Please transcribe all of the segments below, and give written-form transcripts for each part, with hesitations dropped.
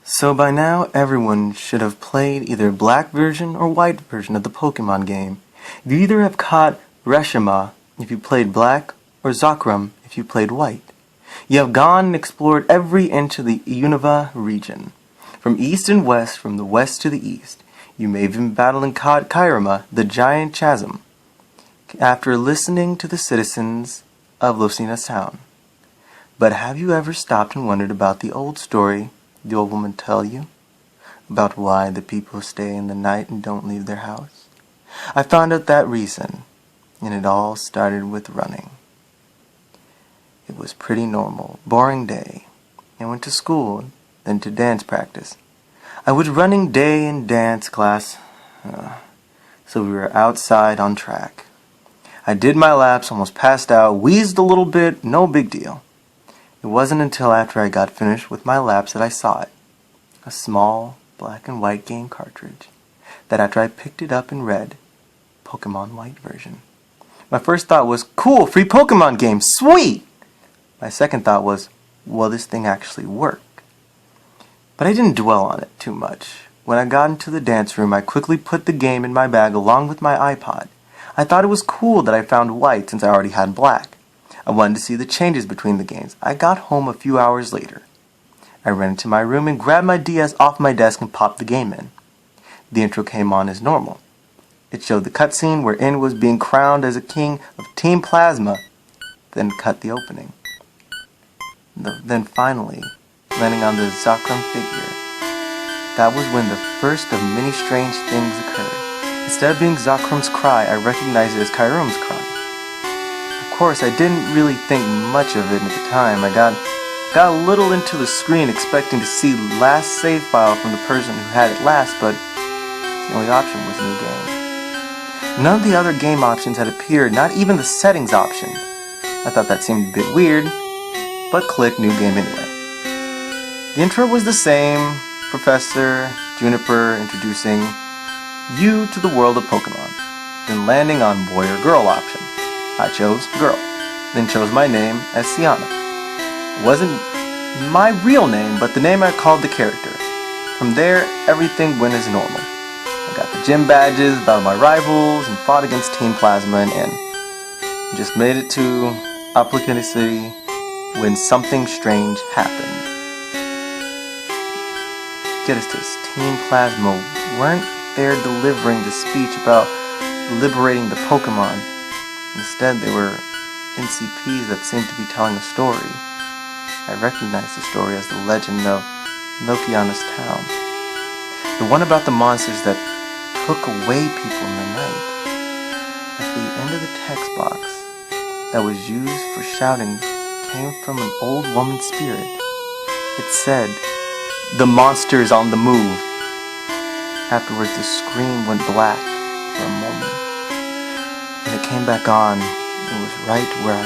So by now, everyone should have played either black version or white version of the Pokemon game. You either have caught Reshima if you played black, or Zekrom if you played white. You have gone and explored every inch of the Unova region, from east and west, from the west to the east. You may have even battled and caught Kairama, the giant chasm, after listening to the citizens of Lucina town. But have you ever stopped and wondered about the old story the old woman tell you? About why the people stay in the night and don't leave their house? I found out that reason, and it all started with running. It was pretty normal, boring day. I went to school, then to dance practice. I was running day in dance class, so we were outside on track. I did my laps, almost passed out, wheezed a little bit, no big deal. It wasn't until after I got finished with my laps that I saw it. A small black and white game cartridge that after I picked it up and read, Pokemon White version. My first thought was, cool, free Pokemon game, sweet! My second thought was, will this thing actually work? But I didn't dwell on it too much. When I got into the dance room, I quickly put the game in my bag along with my iPod. I thought it was cool that I found white since I already had black. I wanted to see the changes between the games. I got home a few hours later. I ran into my room and grabbed my DS off my desk and popped the game in. The intro came on as normal. It showed the cutscene where In was being crowned as a king of Team Plasma, then cut the opening. Then finally, landing on the Zekrom figure. That was when the first of many strange things occurred. Instead of being Zekrom's cry, I recognized it as Kairama's cry. Of course, I didn't really think much of it at the time. I got a little into the screen expecting to see last save file from the person who had it last, but the only option was new game. None of the other game options had appeared, not even the settings option. I thought that seemed a bit weird, but click new game anyway. The intro was the same, Professor Juniper introducing you to the world of Pokemon, then landing on boy or girl option. I chose girl, then chose my name as Sienna. It wasn't my real name, but the name I called the character. From there, everything went as normal. I got the gym badges, battled my rivals, and fought against Team Plasma and N. Just made it to Aplicante City when something strange happened. Get us to this, Team Plasma weren't there delivering the speech about liberating the Pokemon. Instead, they were NCPs that seemed to be telling a story. I recognized the story as the legend of Nokiana's town. The one about the monsters that took away people in the night. At the end of the text box that was used for shouting came from an old woman's spirit. It said, "The monster is on the move." Afterwards, the screen went black for a moment. When it came back on, it was right where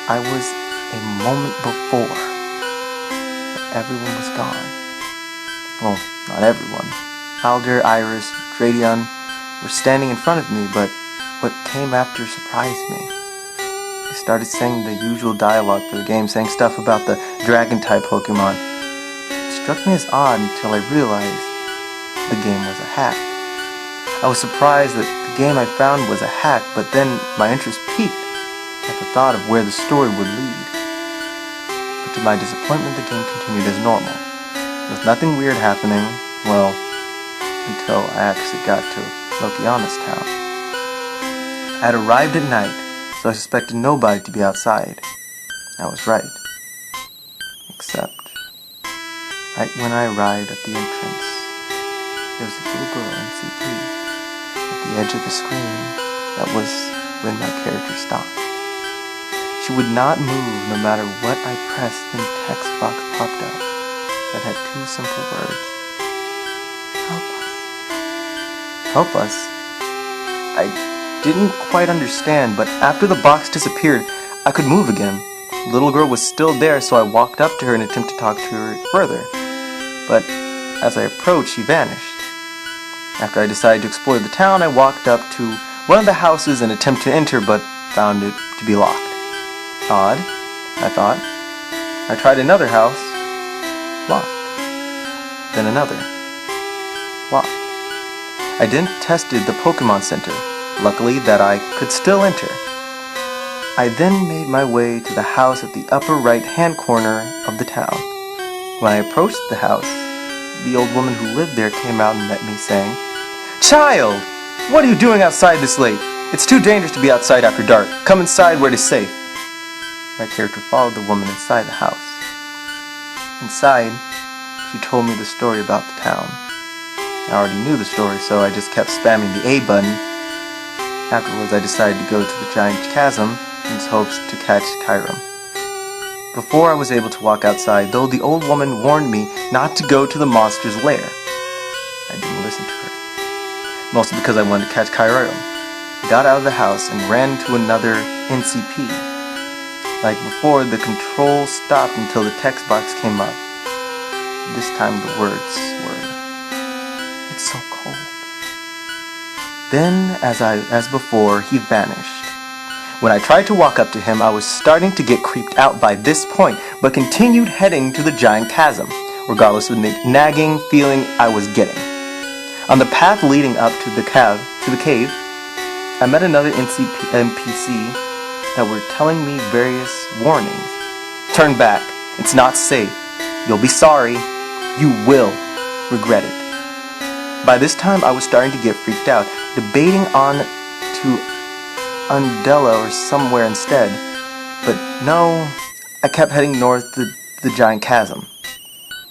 I was a moment before. But everyone was gone. Well, not everyone. Alder, Iris, Dradion were standing in front of me, but what came after surprised me. They started saying the usual dialogue for the game, saying stuff about the dragon-type Pokemon. It struck me as odd until I realized the game was a hack. I was surprised that the game I found was a hack, but then my interest peaked at the thought of where the story would lead. But to my disappointment, the game continued as normal, with nothing weird happening, well, until I actually got to Lokiana's town. I had arrived at night, so I suspected nobody to be outside. I was right. Except, right when I arrived at the entrance, there was a little girl NCP. The edge of the screen. That was when my character stopped. She would not move no matter what I pressed, and text box popped up that had two simple words. Help us. Help us? I didn't quite understand, but after the box disappeared, I could move again. The little girl was still there, so I walked up to her and attempted to talk to her further. But as I approached, she vanished. After I decided to explore the town, I walked up to one of the houses and attempted to enter, but found it to be locked. Odd, I thought. I tried another house. Locked. then another. Locked. I then tested the Pokemon Center, luckily that I could still enter. I then made my way to the house at the upper right-hand corner of the town. When I approached the house, the old woman who lived there came out and met me saying, "Child, what are you doing outside this late? It's too dangerous to be outside after dark. Come inside where it is safe." My character followed the woman inside the house. Inside, she told me the story about the town. I already knew the story, so I just kept spamming the A button. Afterwards, I decided to go to the giant chasm in hopes to catch Kyurem. Before I was able to walk outside, though, the old woman warned me not to go to the monster's lair. I didn't listen to her, mostly because I wanted to catch Kyurem. I got out of the house and ran to another NCP. Like before, the control stopped until the text box came up. This time the words were, "It's so cold." Then, as before, he vanished. When I tried to walk up to him, I was starting to get creeped out by this point, but continued heading to the giant chasm, regardless of the nagging feeling I was getting. On the path leading up to the cave, I met another NPC that were telling me various warnings. "Turn back. It's not safe. You'll be sorry. You will regret it." By this time, I was starting to get freaked out, debating on to Undella or somewhere instead. But no, I kept heading north to the giant chasm.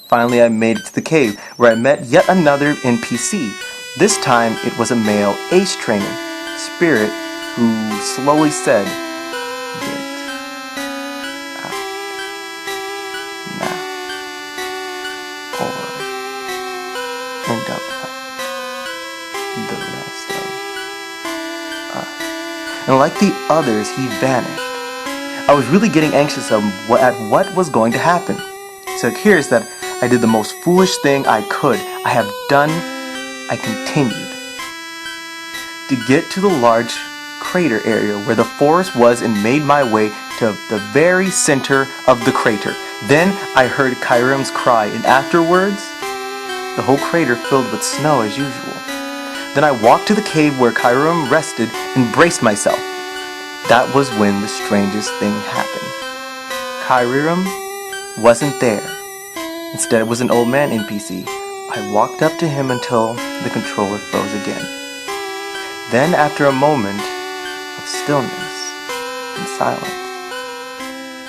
Finally, I made it to the cave, where I met yet another NPC. This time, it was a male ace trainer, Spirit, who slowly said, "Get out now, or end up like the rest of us." And like the others, he vanished. I was really getting anxious at what was going to happen. So here's that I did the most foolish thing I could. I continued. To get to the large crater area where the forest was and made my way to the very center of the crater. Then I heard Kyurem's cry, and afterwards, the whole crater filled with snow as usual. Then I walked to the cave where Kyurem rested and braced myself. That was when the strangest thing happened. Kyurem wasn't there. Instead, it was an old man NPC. I walked up to him until the controller froze again. Then, after a moment of stillness and silence,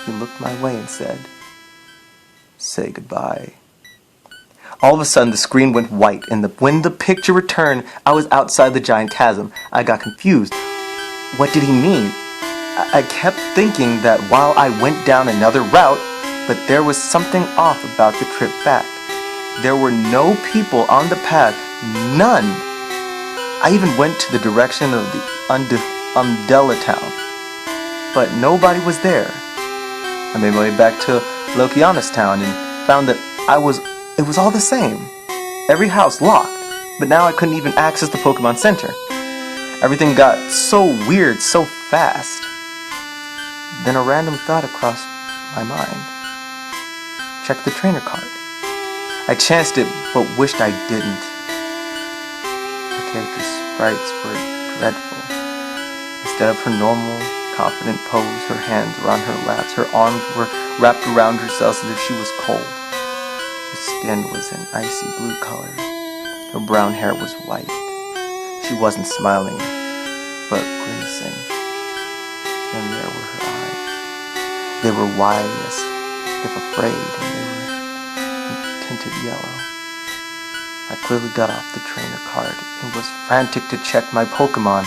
he looked my way and said, "Say goodbye." All of a sudden, the screen went white, and when the picture returned, I was outside the giant chasm. I got confused. What did he mean? I kept thinking that while I went down another route, but there was something off about the trip back. There were no people on the path, none. I even went to the direction of the Undella town, but nobody was there. I made my way back to Lokiana's town and found that it was all the same. Every house locked, but now I couldn't even access the Pokemon Center. Everything got so weird so fast. Then a random thought crossed my mind. Check the trainer card. I chanced it, but wished I didn't. The character's sprites were dreadful. Instead of her normal, confident pose, her hands were on her laps, her arms were wrapped around herself as if she was cold. Her skin was an icy blue color. Her brown hair was white. She wasn't smiling, but grimacing. And there were her eyes. They were wide as if afraid, and they were tinted yellow. I clearly got off the trainer card and was frantic to check my Pokemon.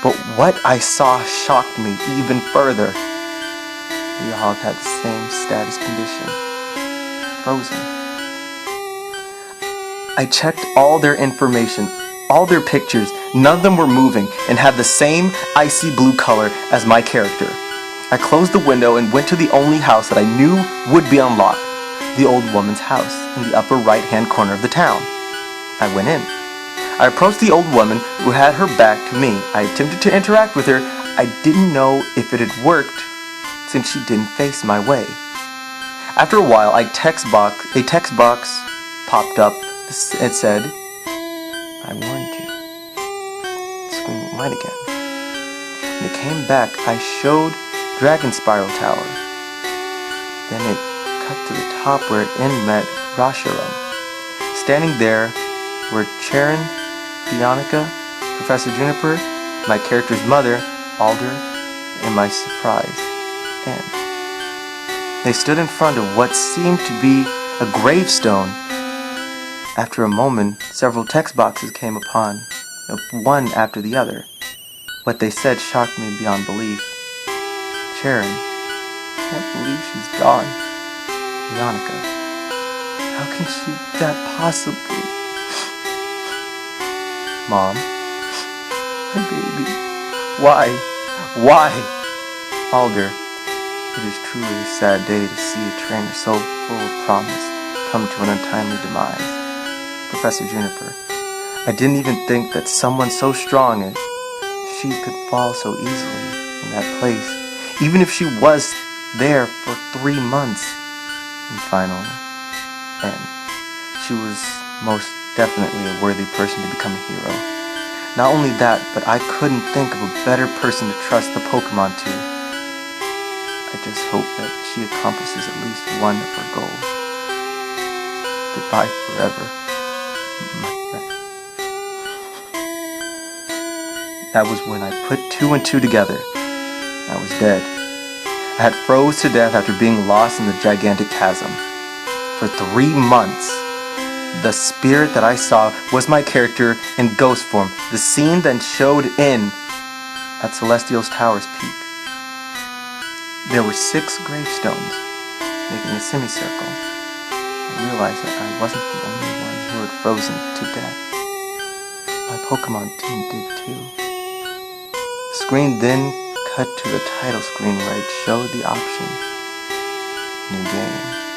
But what I saw shocked me even further. The all had the same status condition. Frozen. I checked all their information, all their pictures. None of them were moving and had the same icy blue color as my character. I closed the window and went to the only house that I knew would be unlocked. The old woman's house in the upper right-hand corner of the town. I went in. I approached the old woman who had her back to me. I attempted to interact with her. I didn't know if it had worked since she didn't face my way. After a while, a text box popped up. It said, "I warned you." The screen went white again. When it came back, I showed Dragon Spiral Tower. Then it cut to the top where it met Rasharam. Standing there were Charon, Bionica, Professor Juniper, my character's mother, Alder, and my surprise, Anne. They stood in front of what seemed to be a gravestone. After a moment, several text boxes came upon, one after the other. What they said shocked me beyond belief. Charon, I can't believe she's gone. Bionica, how can she that possibly? Mom, my baby, why? Why? Alder, it is truly a sad day to see a trainer so full of promise come to an untimely demise. Professor Juniper, I didn't even think that someone so strong as she could fall so easily in that place, even if she was there for 3 months. And finally, Anne, she was most definitely a worthy person to become a hero. Not only that, but I couldn't think of a better person to trust the Pokemon to. I just hope that she accomplishes at least one of her goals. Goodbye forever, my friend. That was when I put 2 and 2 together. I was dead. I had froze to death after being lost in the gigantic chasm. For 3 months, the spirit that I saw was my character in ghost form. The scene then showed in at Celestial's Tower's peak. There were 6 gravestones, making a semicircle. I realized that I wasn't the only one who had frozen to death. My Pokemon team did too. The screen then cut to the title screen where it showed the option, New Game.